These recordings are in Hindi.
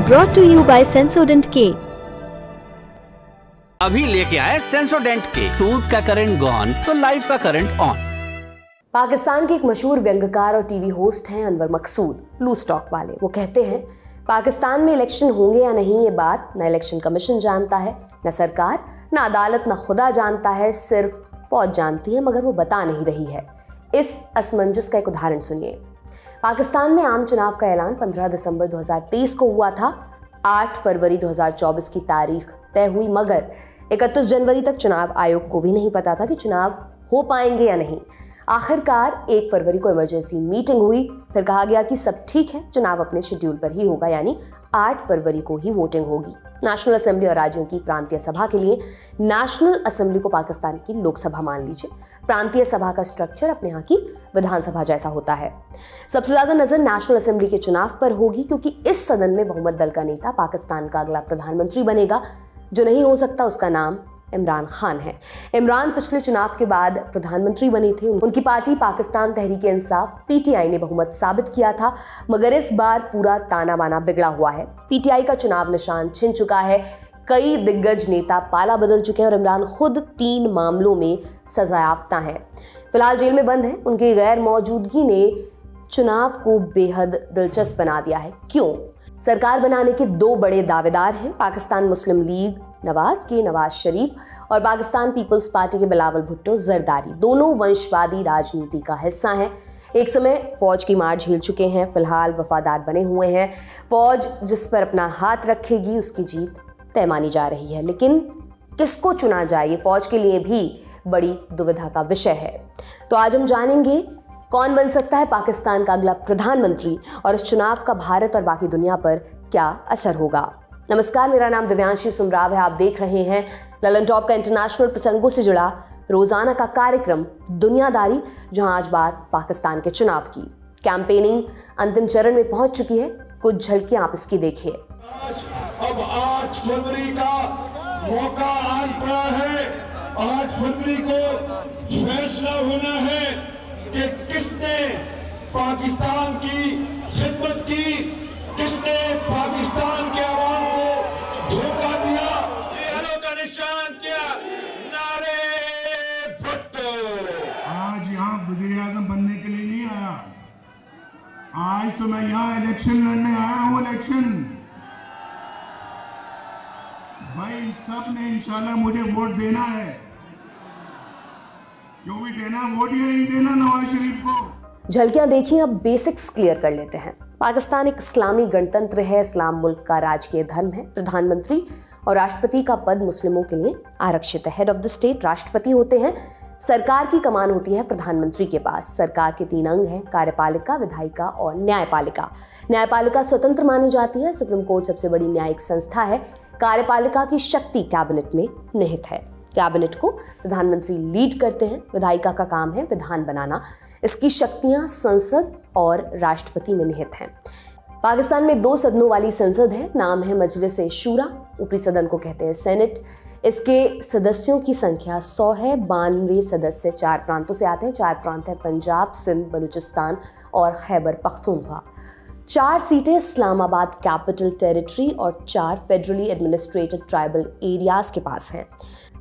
Brought to you by Sensodyne K। अभी लेके आए सेंसोडेंट के। टूथ का करंट गॉन तो लाइफ का करंट ऑन। पाकिस्तान के एक मशहूर व्यंग्यकार और टीवी होस्ट हैं अनवर मकसूद, लूज टॉक वाले। वो कहते हैं पाकिस्तान में इलेक्शन होंगे या नहीं ये बात न इलेक्शन कमीशन जानता है, न सरकार, न अदालत, न खुदा जानता है, सिर्फ फौज जानती है, मगर वो बता नहीं रही है। इस असमंजस का एक उदाहरण सुनिए। पाकिस्तान में आम चुनाव का ऐलान 15 दिसंबर 2023 को हुआ था। 8 फरवरी 2024 की तारीख तय हुई, मगर 31 जनवरी तक चुनाव आयोग को भी नहीं पता था कि चुनाव हो पाएंगे या नहीं। आखिरकार 1 फरवरी को इमरजेंसी मीटिंग हुई, फिर कहा गया कि सब ठीक है, चुनाव अपने शेड्यूल पर ही होगा, यानी 8 फरवरी को ही वोटिंग होगी। नेशनल असेंबली और राज्यों की प्रांतीय सभा के लिए नेशनल असेंबली को पाकिस्तान की लोकसभा मान लीजिए। प्रांतीय सभा का स्ट्रक्चर अपने यहाँ की विधानसभा जैसा होता है। सबसे ज्यादा नजर नेशनल असेंबली के चुनाव पर होगी, क्योंकि इस सदन में बहुमत दल का नेता पाकिस्तान का अगला प्रधानमंत्री बनेगा। जो नहीं हो सकता उसका नाम इमरान खान है। इमरान पिछले चुनाव के बाद प्रधानमंत्री बने थे। उनकी पार्टी पाकिस्तान तहरीक-ए-इंसाफ पीटीआई ने बहुमत साबित किया था, मगर इस बार पूरा ताना बाना बिगड़ा हुआ है। पीटीआई का चुनाव निशान छिन चुका है। कई दिग्गज नेता पाला बदल चुके हैं और इमरान खुद 3 मामलों में सजायाफ्ता हैं। फिलहाल जेल में बंद हैं। उनकी गैर मौजूदगी ने चुनाव को बेहद दिलचस्प बना दिया है। क्यों? सरकार बनाने के 2 बड़े दावेदार हैं, पाकिस्तान मुस्लिम लीग नवाज के नवाज शरीफ और पाकिस्तान पीपल्स पार्टी के बिलावल भुट्टो जरदारी। दोनों वंशवादी राजनीति का हिस्सा हैं। एक समय फौज की मार झेल चुके हैं, फिलहाल वफादार बने हुए हैं। फौज जिस पर अपना हाथ रखेगी उसकी जीत तय मानी जा रही है, लेकिन किसको चुना जाए ये फौज के लिए भी बड़ी दुविधा का विषय है। तो आज हम जानेंगे कौन बन सकता है पाकिस्तान का अगला प्रधानमंत्री और इस चुनाव का भारत और बाकी दुनिया पर क्या असर होगा। नमस्कार, मेरा नाम दिव्यांशी सुमराव है। आप देख रहे हैं ललन टॉप का इंटरनेशनल प्रसंगों से जुड़ा रोजाना का कार्यक्रम दुनियादारी, जहां आज बात पाकिस्तान के चुनाव की। कैंपेनिंग अंतिम चरण में पहुंच चुकी है। कुछ झलकियां आप इसकी देखिए। अब 8 फरवरी का मौका आन पड़ा है। 8 फरवरी को फैसला होना है कि किसने पाकिस्तान की खिदमत की, किसने पाकिस्तान के आवाम को धोखा दिया। चेहरों का निशान किया, नारे भुट्टो। आज यहाँ वज़ीर आज़म बनने के लिए नहीं आया, आज तो मैं यहाँ इलेक्शन लड़ने आया हूँ। इलेक्शन भाई सब ने इंशाल्लाह मुझे वोट देना है। क्यों भी देना वोट, या नहीं देना नवाज शरीफ को। झलकियां देखिए, अब बेसिक्स क्लियर कर लेते हैं। पाकिस्तान एक इस्लामी गणतंत्र है। इस्लाम मुल्क का राजकीय धर्म है। प्रधानमंत्री और राष्ट्रपति का पद मुस्लिमों के लिए आरक्षित है। हेड ऑफ द स्टेट राष्ट्रपति होते हैं। सरकार की कमान होती है प्रधानमंत्री के पास। सरकार के 3 अंग हैं, कार्यपालिका, विधायिका और न्यायपालिका। न्यायपालिका स्वतंत्र मानी जाती है। सुप्रीम कोर्ट सबसे बड़ी न्यायिक संस्था है। कार्यपालिका की शक्ति कैबिनेट में निहित है। कैबिनेट को प्रधानमंत्री लीड करते हैं। विधायिका का काम है विधान बनाना। इसकी शक्तियां संसद और राष्ट्रपति में निहित हैं। पाकिस्तान में 2 सदनों वाली संसद है। नाम है मजलिस शूरा। ऊपरी सदन को कहते हैं सेनेट। इसके सदस्यों की संख्या 100 है। 92 सदस्य 4 प्रांतों से आते हैं। 4 प्रांत हैं पंजाब, सिंध, बलूचिस्तान और खैबर पख्तूनख्वा। 4 सीटें इस्लामाबाद कैपिटल टेरिटरी और 4 फेडरली एडमिनिस्ट्रेटेड ट्राइबल एरियाज के पास हैं।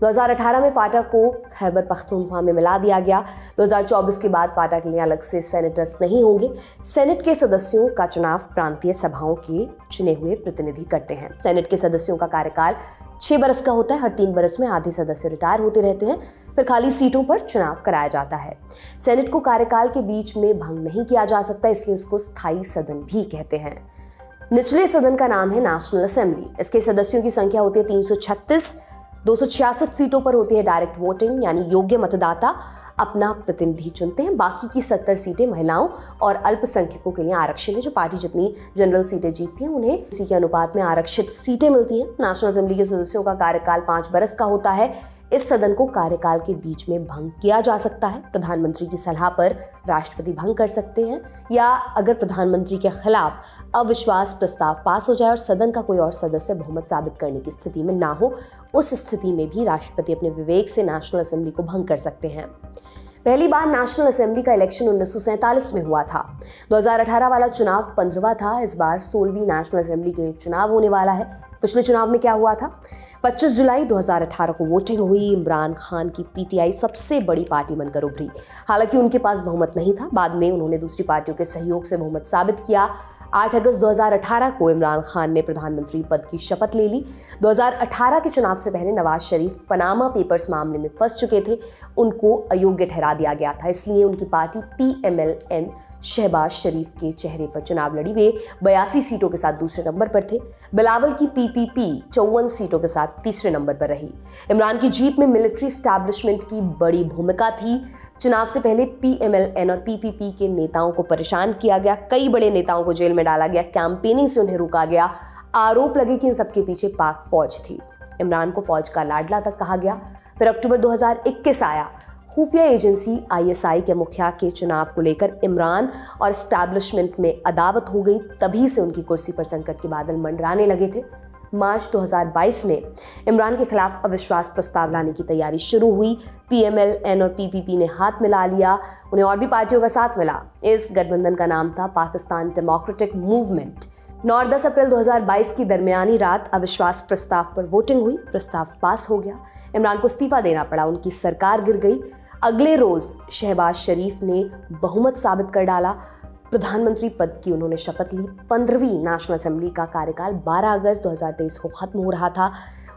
2018 में फाटा को खैबर पख्तूनख्वा में मिला दिया गया। 2024 के बाद फाटा के लिए अलग से सेनेटर्स नहीं होंगे। सेनेट के सदस्यों का चुनाव प्रांतीय सभाओं के चुने हुए प्रतिनिधि करते हैं। सेनेट के सदस्यों का कार्यकाल 6 बरस का होता है। हर 3 बरस में आधे सदस्य रिटायर होते रहते हैं, फिर खाली सीटों पर चुनाव कराया जाता है। सेनेट को कार्यकाल के बीच में भंग नहीं किया जा सकता, इसलिए इसको स्थायी सदन भी कहते हैं। निचले सदन का नाम है नेशनल असेंबली। इसके सदस्यों की संख्या होती है 336। 266 सीटों पर होती है डायरेक्ट वोटिंग, यानी योग्य मतदाता अपना प्रतिनिधि चुनते हैं। बाकी की 70 सीटें महिलाओं और अल्पसंख्यकों के लिए आरक्षित है। जो पार्टी जितनी जनरल सीटें जीतती हैं उन्हें उसी के अनुपात में आरक्षित सीटें मिलती हैं। नेशनल असेंबली के सदस्यों का कार्यकाल 5 बरस का होता है। इस सदन को कार्यकाल के बीच में भंग किया जा सकता है। प्रधानमंत्री की सलाह पर राष्ट्रपति भंग कर सकते हैं, या अगर प्रधानमंत्री के खिलाफ अविश्वास प्रस्ताव पास हो जाए और सदन का कोई और सदस्य बहुमत साबित करने की स्थिति में ना हो, उस स्थिति में भी राष्ट्रपति अपने विवेक से नेशनल असेंबली को भंग कर सकते हैं। पहली बार नेशनल असेंबली का इलेक्शन 1947 में हुआ था। 2018 वाला चुनाव 15वां था। इस बार 16वीं नेशनल असेंबली के लिए चुनाव होने वाला है। पिछले चुनाव में क्या हुआ था? 25 जुलाई 2018 को वोटिंग हुई। इमरान खान की पीटीआई सबसे बड़ी पार्टी बनकर उभरी। हालांकि उनके पास बहुमत नहीं था। बाद में उन्होंने दूसरी पार्टियों के सहयोग से बहुमत साबित किया। 8 अगस्त 2018 को इमरान खान ने प्रधानमंत्री पद की शपथ ले ली। 2018 के चुनाव से पहले नवाज शरीफ पनामा पेपर्स मामले में फंस चुके थे। उनको अयोग्य ठहरा दिया गया था, इसलिए उनकी पार्टी PMLN शहबाज शरीफ के चेहरे पर चुनाव लड़ी। वे 82 सीटों के साथ दूसरे नंबर पर थे। बिलावल की PPP 54 सीटों के साथ तीसरे नंबर पर रही। इमरान की जीत में मिलिट्री एस्टैब्लिशमेंट की बड़ी भूमिका थी। चुनाव से पहले PMLN और PPP के नेताओं को परेशान किया गया। कई बड़े नेताओं को जेल में डाला गया। कैंपेनिंग से उन्हें रोका गया। आरोप लगे कि इन सबके पीछे पाक फौज थी। इमरान को फौज का लाडला तक कहा गया। फिर अक्टूबर 2021 आया। खुफिया एजेंसी ISI के मुखिया के चुनाव को लेकर इमरान और एस्टैब्लिशमेंट में अदावत हो गई। तभी से उनकी कुर्सी पर संकट के बादल मंडराने लगे थे। मार्च 2022 में इमरान के खिलाफ अविश्वास प्रस्ताव लाने की तैयारी शुरू हुई। PMLN और PPP ने हाथ मिला लिया। उन्हें और भी पार्टियों का साथ मिला। इस गठबंधन का नाम था पाकिस्तान डेमोक्रेटिक मूवमेंट। 9 और 10 अप्रैल 2022 की दरमियानी रात अविश्वास प्रस्ताव पर वोटिंग हुई। प्रस्ताव पास हो गया। इमरान को इस्तीफा देना पड़ा। उनकी सरकार गिर गई। अगले रोज शहबाज शरीफ ने बहुमत साबित कर डाला। प्रधानमंत्री पद की उन्होंने शपथ ली। 15वीं नेशनल असेंबली का कार्यकाल 12 अगस्त 2023 को खत्म हो रहा था।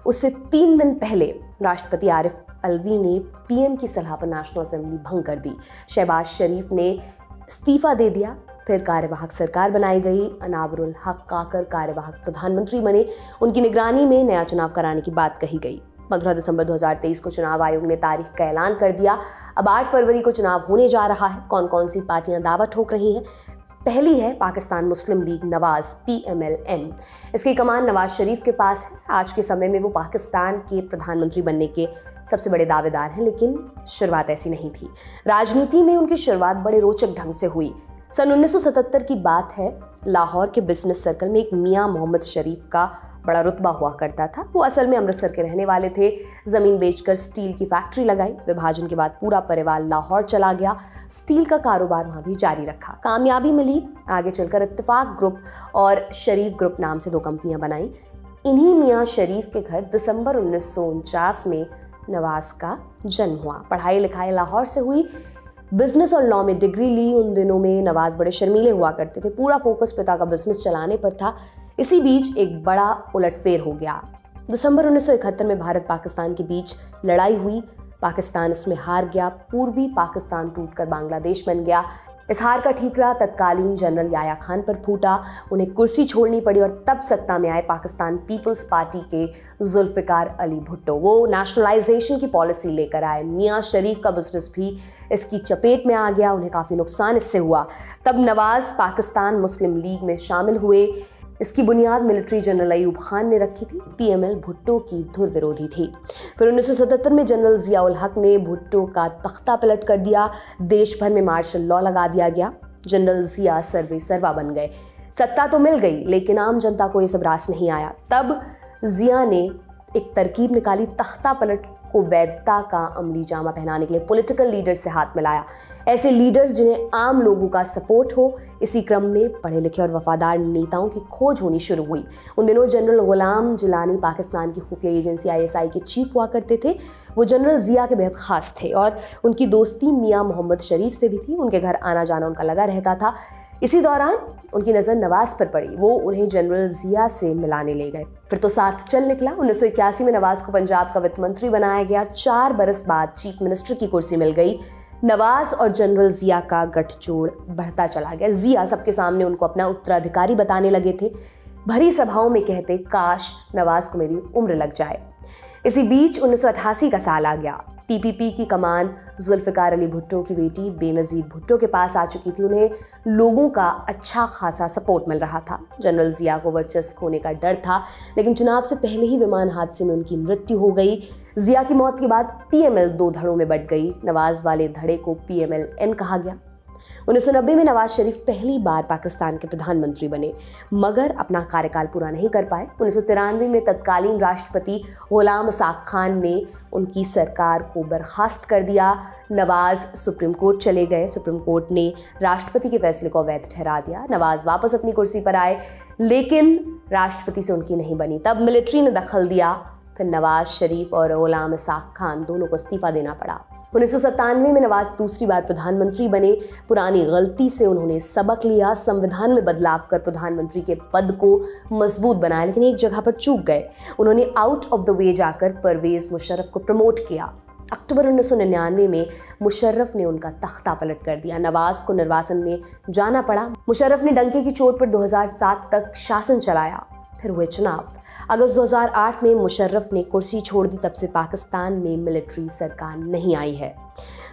उससे 3 दिन पहले राष्ट्रपति आरिफ अलवी ने PM की सलाह पर नेशनल असेंबली भंग कर दी। शहबाज शरीफ ने इस्तीफा दे दिया। फिर कार्यवाहक सरकार बनाई गई। अनावरुल हक काकर कार्यवाहक प्रधानमंत्री बने। उनकी निगरानी में नया चुनाव कराने की बात कही गई। 15 दिसंबर 2023 को चुनाव आयोग ने तारीख का ऐलान कर दिया। अब 8 फरवरी को चुनाव होने जा रहा है। कौन कौन सी पार्टियां दावा ठोक रही हैं? पहली है पाकिस्तान मुस्लिम लीग नवाज PMLN। इसकी कमान नवाज शरीफ के पास है। आज के समय में वो पाकिस्तान के प्रधानमंत्री बनने के सबसे बड़े दावेदार हैं, लेकिन शुरुआत ऐसी नहीं थी। राजनीति में उनकी शुरुआत बड़े रोचक ढंग से हुई। सन 1977 की बात है। लाहौर के बिजनेस सर्कल में एक मियाँ मोहम्मद शरीफ का बड़ा रुतबा हुआ करता था। वो असल में अमृतसर के रहने वाले थे। ज़मीन बेचकर स्टील की फैक्ट्री लगाई। विभाजन के बाद पूरा परिवार लाहौर चला गया। स्टील का कारोबार वहाँ भी जारी रखा। कामयाबी मिली। आगे चलकर इत्तेफाक ग्रुप और शरीफ ग्रुप नाम से 2 कंपनियां बनाई। इन्हीं मियाँ शरीफ के घर दिसंबर 1949 में नवाज का जन्म हुआ। पढ़ाई लिखाई लाहौर से हुई। बिजनेस और लॉ में डिग्री ली। उन दिनों में नवाज बड़े शर्मीले हुआ करते थे। पूरा फोकस पिता का बिजनेस चलाने पर था। इसी बीच एक बड़ा उलटफेर हो गया। दिसंबर 1971 में भारत पाकिस्तान के बीच लड़ाई हुई। पाकिस्तान इसमें हार गया। पूर्वी पाकिस्तान टूटकर बांग्लादेश बन गया। इस हार का ठीकरा तत्कालीन जनरल याया खान पर फूटा। उन्हें कुर्सी छोड़नी पड़ी और तब सत्ता में आए पाकिस्तान पीपल्स पार्टी के जुल्फिकार अली भुट्टो। वो नेशनलाइजेशन की पॉलिसी लेकर आए। मियाँ शरीफ का बिजनेस भी इसकी चपेट में आ गया। उन्हें काफ़ी नुकसान इससे हुआ। तब नवाज पाकिस्तान मुस्लिम लीग में शामिल हुए। इसकी बुनियाद मिलिट्री जनरल अयूब खान ने रखी थी। PML भुट्टो की धुर विरोधी थी। फिर 1977 में जनरल जिया उल हक ने भुट्टो का तख्ता पलट कर दिया। देश भर में मार्शल लॉ लगा दिया गया। जनरल जिया सर्वे सर्वा बन गए। सत्ता तो मिल गई, लेकिन आम जनता को ये सब रास नहीं आया। तब जिया ने एक तरकीब निकाली। तख्ता पलट को वैधता का अमली जामा पहनाने के लिए पॉलिटिकल लीडर से हाथ मिलाया। ऐसे लीडर्स जिन्हें आम लोगों का सपोर्ट हो। इसी क्रम में पढ़े लिखे और वफादार नेताओं की खोज होनी शुरू हुई। उन दिनों जनरल गुलाम जिलानी पाकिस्तान की खुफिया एजेंसी ISI के चीफ हुआ करते थे। वो जनरल जिया के बेहद खास थे और उनकी दोस्ती मियाँ मोहम्मद शरीफ से भी थी। उनके घर आना जाना उनका लगा रहता था। इसी दौरान उनकी नज़र नवाज पर पड़ी। वो उन्हें जनरल जिया से मिलाने ले गए। फिर तो साथ चल निकला। 1981 में नवाज को पंजाब का वित्त मंत्री बनाया गया। 4 बरस बाद चीफ मिनिस्टर की कुर्सी मिल गई। नवाज और जनरल जिया का गठजोड़ बढ़ता चला गया। जिया सबके सामने उनको अपना उत्तराधिकारी बताने लगे थे। भरी सभाओं में कहते, काश नवाज को मेरी उम्र लग जाए। इसी बीच 1988 का साल आ गया। PPP की कमान जुल्फिकार अली भुट्टो की बेटी बेनज़ीर भुट्टो के पास आ चुकी थी। उन्हें लोगों का अच्छा खासा सपोर्ट मिल रहा था। जनरल जिया को वर्चस्व खोने का डर था, लेकिन चुनाव से पहले ही विमान हादसे में उनकी मृत्यु हो गई। जिया की मौत के बाद PML 2 धड़ों में बंट गई। नवाज वाले धड़े को PMLN कहा गया। 1990 में नवाज शरीफ पहली बार पाकिस्तान के प्रधानमंत्री बने, मगर अपना कार्यकाल पूरा नहीं कर पाए। 1993 में तत्कालीन राष्ट्रपति गुलाम इसाक खान ने उनकी सरकार को बर्खास्त कर दिया। नवाज सुप्रीम कोर्ट चले गए। सुप्रीम कोर्ट ने राष्ट्रपति के फैसले को अवैध ठहरा दिया। नवाज वापस अपनी कुर्सी पर आए, लेकिन राष्ट्रपति से उनकी नहीं बनी। तब मिलिट्री ने दखल दिया। फिर नवाज शरीफ और गुलाम इसाक खान दोनों को इस्तीफा देना पड़ा। 1997 में नवाज दूसरी बार प्रधानमंत्री बने। पुरानी गलती से उन्होंने सबक लिया, संविधान में बदलाव कर प्रधानमंत्री के पद को मजबूत बनाया, लेकिन एक जगह पर चूक गए। उन्होंने आउट ऑफ द वे जाकर परवेज मुशर्रफ को प्रमोट किया। अक्टूबर 1999 में मुशर्रफ ने उनका तख्ता पलट कर दिया। नवाज को निर्वासन में जाना पड़ा। मुशर्रफ ने डंके की चोट पर 2007 तक शासन चलाया। फिर हुए चुनाव। अगस्त 2008 में मुशर्रफ ने कुर्सी छोड़ दी। तब से पाकिस्तान में मिलिट्री सरकार नहीं आई है।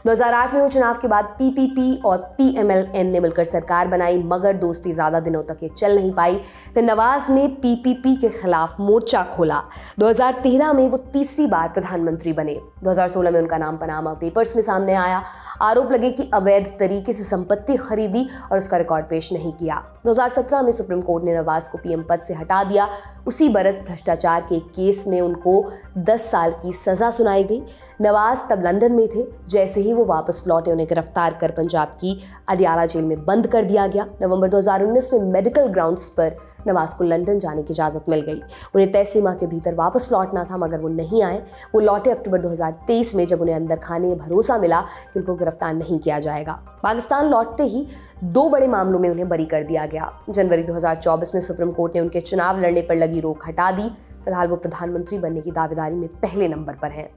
2008 में हुए चुनाव के बाद पीपीपी और पीएमएलएन ने मिलकर सरकार बनाई, मगर दोस्ती ज़्यादा दिनों तक ये चल नहीं पाई। फिर नवाज ने पीपीपी के खिलाफ मोर्चा खोला। 2013 में वो तीसरी बार प्रधानमंत्री बने। 2016 में उनका नाम पनामा पेपर्स में सामने आया। आरोप लगे कि अवैध तरीके से संपत्ति खरीदी और उसका रिकॉर्ड पेश नहीं किया। 2017 में सुप्रीम कोर्ट ने नवाज को पीएम पद से हटा दिया। उसी बरस भ्रष्टाचार के केस में उनको 10 साल की सजा सुनाई गई। नवाज तब लंदन में थे। जैसे ही वो वापस लौटे, उन्हें गिरफ्तार कर पंजाब की अडियाला जेल में बंद कर दिया गया। नवंबर 2019 में मेडिकल ग्राउंड्स पर नवाज को लंदन जाने की इजाज़त मिल गई। उन्हें तय सीमा के भीतर वापस लौटना था, मगर वो नहीं आए। वो लौटे अक्टूबर 2023 में, जब उन्हें अंदर खाने भरोसा मिला कि उनको गिरफ्तार नहीं किया जाएगा। पाकिस्तान लौटते ही 2 बड़े मामलों में उन्हें बरी कर दिया गया। जनवरी 2024 में सुप्रीम कोर्ट ने उनके चुनाव लड़ने पर लगी रोक हटा दी। फिलहाल वो प्रधानमंत्री बनने की दावेदारी में पहले नंबर पर हैं।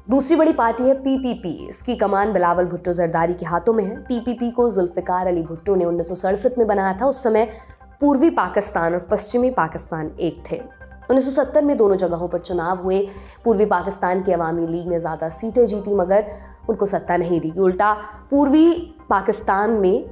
दूसरी बड़ी पार्टी है पीपीपी। इसकी कमान बिलावल भुट्टो जरदारी के हाथों में है। पीपीपी को जुल्फिकार अली भुट्टो ने 1967 में बनाया था। उस समय पूर्वी पाकिस्तान और पश्चिमी पाकिस्तान एक थे। 1970 में दोनों जगहों पर चुनाव हुए। पूर्वी पाकिस्तान की अवामी लीग ने ज़्यादा सीटें जीती, मगर उनको सत्ता नहीं दी। उल्टा पूर्वी पाकिस्तान में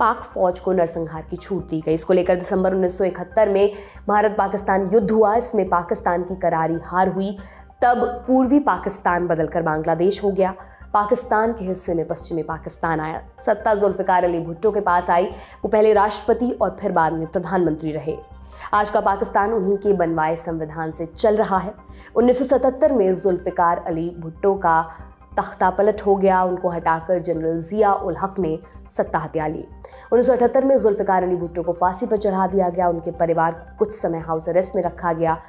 पाक फौज को नरसंहार की छूट दी गई। इसको लेकर दिसंबर 1971 में भारत पाकिस्तान युद्ध हुआ। इसमें पाकिस्तान की करारी हार हुई। तब पूर्वी पाकिस्तान बदलकर बांग्लादेश हो गया। पाकिस्तान के हिस्से में पश्चिमी पाकिस्तान आया। सत्ता जुल्फिकार अली भुट्टो के पास आई। वो पहले राष्ट्रपति और फिर बाद में प्रधानमंत्री रहे। आज का पाकिस्तान उन्हीं के बनवाए संविधान से चल रहा है। 1977 में जुल्फिकार अली भुट्टो का तख्ता पलट हो गया। उनको हटाकर जनरल जिया उल हक ने सत्ता हत्या ली। 1978 में जुल्फिकार अली भुट्टो को फांसी पर चढ़ा दिया गया। उनके परिवार को कुछ समय हाउस अरेस्ट में रखा गया,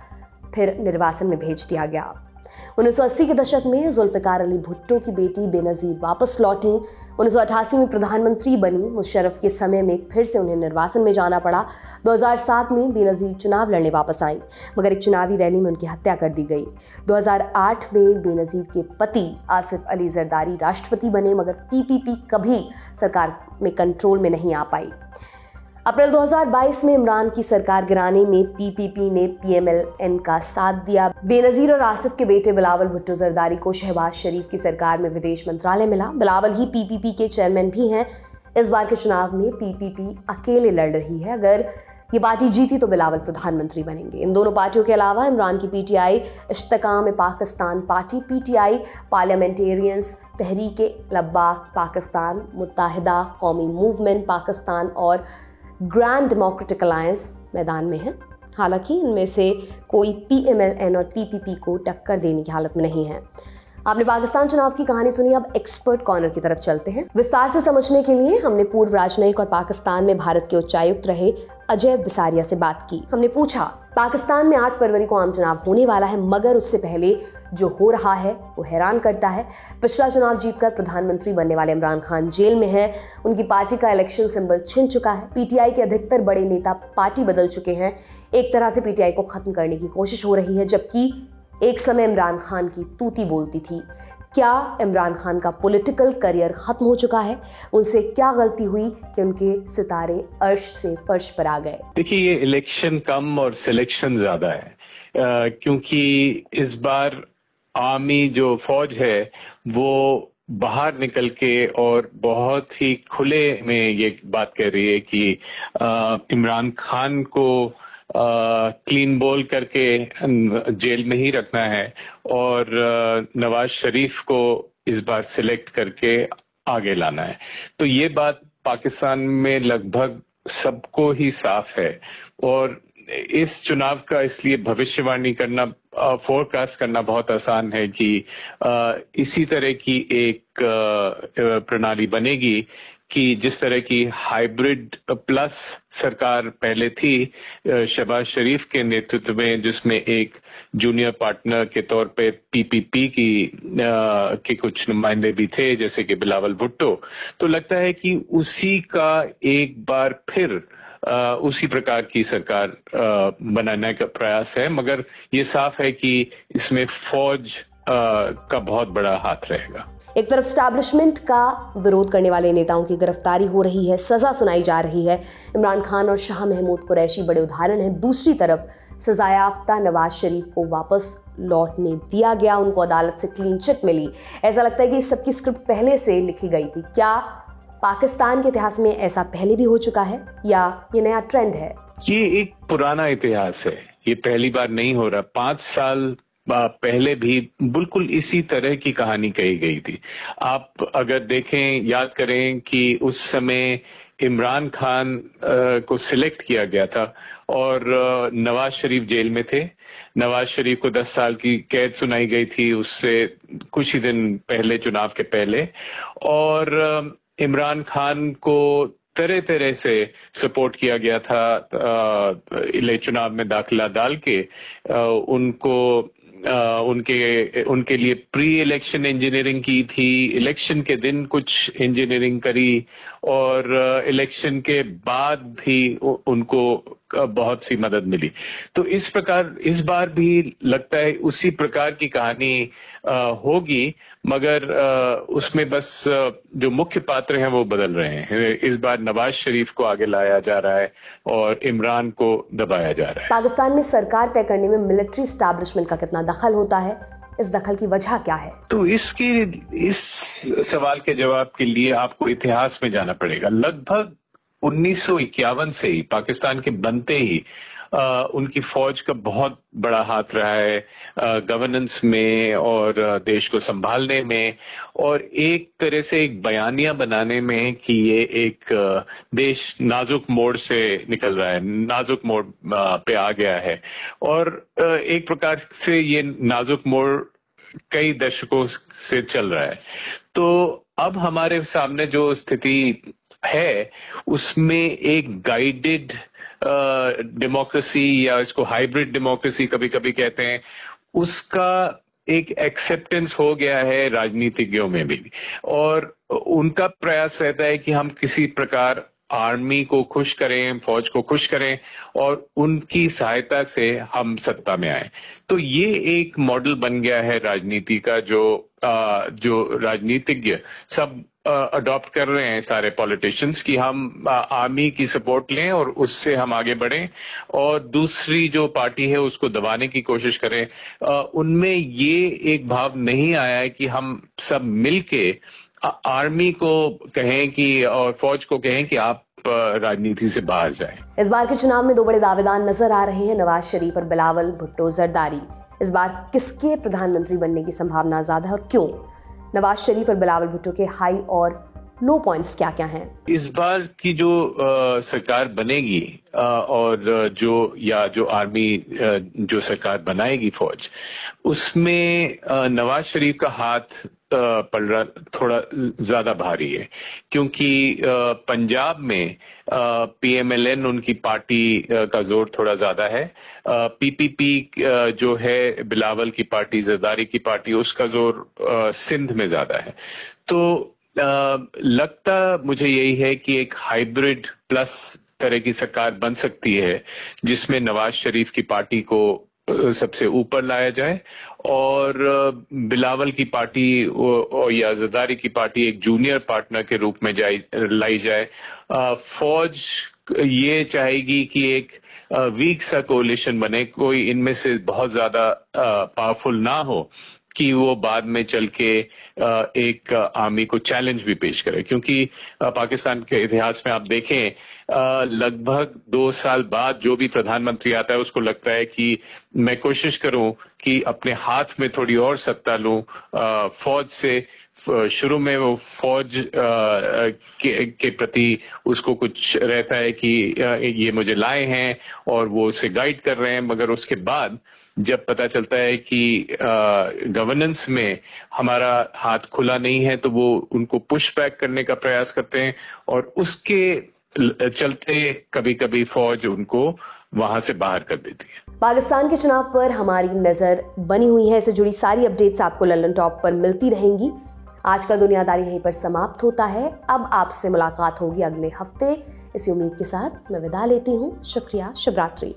फिर निर्वासन में भेज दिया गया। 1980 के दशक में जुल्फिकार अली भुट्टो की बेटी बेनज़ीर वापस लौटी। 1988 में प्रधानमंत्री बनी। मुशर्रफ के समय में फिर से उन्हें निर्वासन में जाना पड़ा। 2007 में बेनज़ीर चुनाव लड़ने वापस आई, मगर एक चुनावी रैली में उनकी हत्या कर दी गई। 2008 में बेनज़ीर के पति आसिफ अली जरदारी राष्ट्रपति बने, मगर पीपीपी कभी सरकार में कंट्रोल में नहीं आ पाई। अप्रैल 2022 में इमरान की सरकार गिराने में पीपीपी ने पीएमएलएन का साथ दिया। बेनज़ीर और आसिफ के बेटे बिलावल भुट्टो जरदारी को शहबाज शरीफ की सरकार में विदेश मंत्रालय मिला। बिलावल ही पीपीपी के चेयरमैन भी हैं। इस बार के चुनाव में पीपीपी अकेले लड़ रही है। अगर ये पार्टी जीती तो बिलावल प्रधानमंत्री बनेंगे। इन दोनों पार्टियों के अलावा इमरान की PTI, Istehkam Pakistan Party PTI, parliamentarians, Tehreek Labbaik Pakistan, Muttahida Qaumi Movement Pakistan और ग्रैंड डेमोक्रेटिक अलायंस मैदान में है। हालांकि इनमें से कोई पीएमएलएन और पीपीपी को टक्कर देने की हालत में नहीं है। आपने पाकिस्तान चुनाव की कहानी सुनी। अब एक्सपर्ट कॉर्नर की तरफ चलते हैं। विस्तार से समझने के लिए हमने पूर्व राजनयिक और पाकिस्तान में भारत के उच्चायुक्त रहे अजय बिसारिया से बात की। हमने पूछा, पाकिस्तान में 8 फरवरी को आम चुनाव होने वाला है, मगर उससे पहले जो हो रहा है वो हैरान करता है। पिछला चुनाव जीतकर प्रधानमंत्री बनने वाले इमरान खान जेल में हैं। उनकी पार्टी का इलेक्शन सिंबल छिन चुका है। पीटीआई के अधिकतर बड़े नेता पार्टी बदल चुके हैं। एक तरह से पीटीआई को खत्म करने की कोशिश हो रही है, जबकि एक समय इमरान खान की तूती बोलती थी। क्या इमरान खान का पॉलिटिकल करियर खत्म हो चुका है? उनसे क्या गलती हुई कि उनके सितारे अर्श से फर्श पर आ गए? देखिए, ये इलेक्शन कम और सिलेक्शन ज्यादा है, क्योंकि इस बार आर्मी जो फौज है वो बाहर निकल के और बहुत ही खुले में ये बात कह रही है कि इमरान खान को क्लीन बोल करके जेल में ही रखना है और नवाज शरीफ को इस बार सिलेक्ट करके आगे लाना है। तो ये बात पाकिस्तान में लगभग सबको ही साफ है और इस चुनाव का इसलिए भविष्यवाणी करना, फोरकास्ट करना बहुत आसान है कि इसी तरह की एक प्रणाली बनेगी कि जिस तरह की हाइब्रिड प्लस सरकार पहले थी शहबाज शरीफ के नेतृत्व में, जिसमें एक जूनियर पार्टनर के तौर पे पीपीपी के कुछ नुमाइंदे भी थे जैसे कि बिलावल भुट्टो, तो लगता है कि उसी का एक बार फिर उसी प्रकार की सरकार बनाने का प्रयास है, मगर ये साफ है कि इसमें फौज का बहुत बड़ा हाथ रहेगा। एक तरफ स्टैब्लिशमेंट का विरोध करने वाले नेताओं की गिरफ्तारी हो रही है, सजा सुनाई जा रही है। इमरान खान और शाह महमूद कुरैशी बड़े उदाहरण हैं। दूसरी तरफ सजायाफ्ता नवाज शरीफ को वापस लौटने दिया गया, उनको अदालत से क्लीन चिट मिली। ऐसा लगता है कि इस सबकी स्क्रिप्ट पहले से लिखी गई थी। क्या पाकिस्तान के इतिहास में ऐसा पहले भी हो चुका है या ये नया ट्रेंड है? ये एक पुराना इतिहास है, ये पहली बार नहीं हो रहा। 5 साल पहले भी बिल्कुल इसी तरह की कहानी कही गई थी। आप अगर देखें, याद करें कि उस समय इमरान खान को सिलेक्ट किया गया था और नवाज शरीफ जेल में थे। नवाज शरीफ को 10 साल की कैद सुनाई गई थी उससे कुछ ही दिन पहले, चुनाव के पहले, और इमरान खान को तरह तरह से सपोर्ट किया गया था चुनाव में दाखिला डाल के उनको उनके लिए प्री इलेक्शन इंजीनियरिंग की थी, इलेक्शन के दिन कुछ इंजीनियरिंग करी और इलेक्शन के बाद भी उनको बहुत सी मदद मिली। तो इस प्रकार इस बार भी लगता है उसी प्रकार की कहानी होगी, मगर उसमें बस जो मुख्य पात्र हैं वो बदल रहे हैं। इस बार नवाज शरीफ को आगे लाया जा रहा है और इमरान को दबाया जा रहा है। पाकिस्तान में सरकार तय करने में मिलिट्री एस्टैब्लिशमेंट का कितना दखल होता है? इस दखल की वजह क्या है? तो इस सवाल के जवाब के लिए आपको इतिहास में जाना पड़ेगा। लगभग 1951 से ही, पाकिस्तान के बनते ही उनकी फौज का बहुत बड़ा हाथ रहा है गवर्नेंस में और देश को संभालने में और एक तरह से एक बयानिया बनाने में कि ये एक देश नाजुक मोड़ से निकल रहा है, नाजुक मोड़ पे आ गया है। और एक प्रकार से ये नाजुक मोड़ कई दशकों से चल रहा है। तो अब हमारे सामने जो स्थिति है उसमें एक गाइडेड डेमोक्रेसी या इसको हाइब्रिड डेमोक्रेसी कभी कभी कहते हैं, उसका एक एक्सेप्टेंस हो गया है राजनीतिज्ञों में भी, और उनका प्रयास रहता है कि हम किसी प्रकार आर्मी को खुश करें, फौज को खुश करें और उनकी सहायता से हम सत्ता में आए। तो ये एक मॉडल बन गया है राजनीति का जो राजनीतिज्ञ सब अडॉप्ट कर रहे हैं, सारे पॉलिटिशियंस, कि हम आर्मी की सपोर्ट लें और उससे हम आगे बढ़ें और दूसरी जो पार्टी है उसको दबाने की कोशिश करें। उनमें ये एक भाव नहीं आया है कि हम सब मिलके आर्मी को कहें कि और फौज को कहें कि आप राजनीति से बाहर जाएं। इस बार के चुनाव में 2 बड़े दावेदार नजर आ रहे हैं, नवाज शरीफ और बिलावल भुट्टो जरदारी। इस बार किसके प्रधानमंत्री बनने की संभावना ज्यादा है और क्यों? नवाज शरीफ और बिलावल भुट्टो के हाई और लो पॉइंट्स क्या क्या हैं? इस बार की जो सरकार बनेगी और जो आर्मी जो सरकार बनाएगी फौज, उसमें नवाज शरीफ का हाथ पड़ रहा थोड़ा ज्यादा भारी है, क्योंकि पंजाब में पीएमएलएन उनकी पार्टी का जोर थोड़ा ज्यादा है। पीपीपी जो है बिलावल की पार्टी, जरदारी की पार्टी, उसका जोर सिंध में ज्यादा है। तो लगता मुझे यही है कि एक हाइब्रिड प्लस तरह की सरकार बन सकती है जिसमें नवाज शरीफ की पार्टी को सबसे ऊपर लाया जाए और बिलावल की पार्टी या जरदारी की पार्टी एक जूनियर पार्टनर के रूप में लाई जाए। फौज ये चाहेगी कि एक वीक सा कोalition बने, कोई इनमें से बहुत ज्यादा पावरफुल ना हो कि वो बाद में चल के एक आर्मी को चैलेंज भी पेश करे। क्योंकि पाकिस्तान के इतिहास में आप देखें, लगभग 2 साल बाद जो भी प्रधानमंत्री आता है उसको लगता है कि मैं कोशिश करूं कि अपने हाथ में थोड़ी और सत्ता लूं फौज से, शुरू में वो फौज के प्रति उसको कुछ रहता है कि ये मुझे लाए हैं और वो उसे गाइड कर रहे हैं, मगर उसके बाद जब पता चलता है कि गवर्नेंस में हमारा हाथ खुला नहीं है तो वो उनको पुश बैक करने का प्रयास करते हैं और उसके चलते कभी कभी फौज उनको वहां से बाहर कर देती है। पाकिस्तान के चुनाव पर हमारी नजर बनी हुई है। इससे जुड़ी सारी अपडेट्स आपको लल्लन टॉप पर मिलती रहेंगी। आज का दुनियादारी यहीं पर समाप्त होता है। अब आपसे मुलाकात होगी अगले हफ्ते। इसी उम्मीद के साथ मैं विदा लेती हूँ। शुक्रिया, शुभ रात्रि।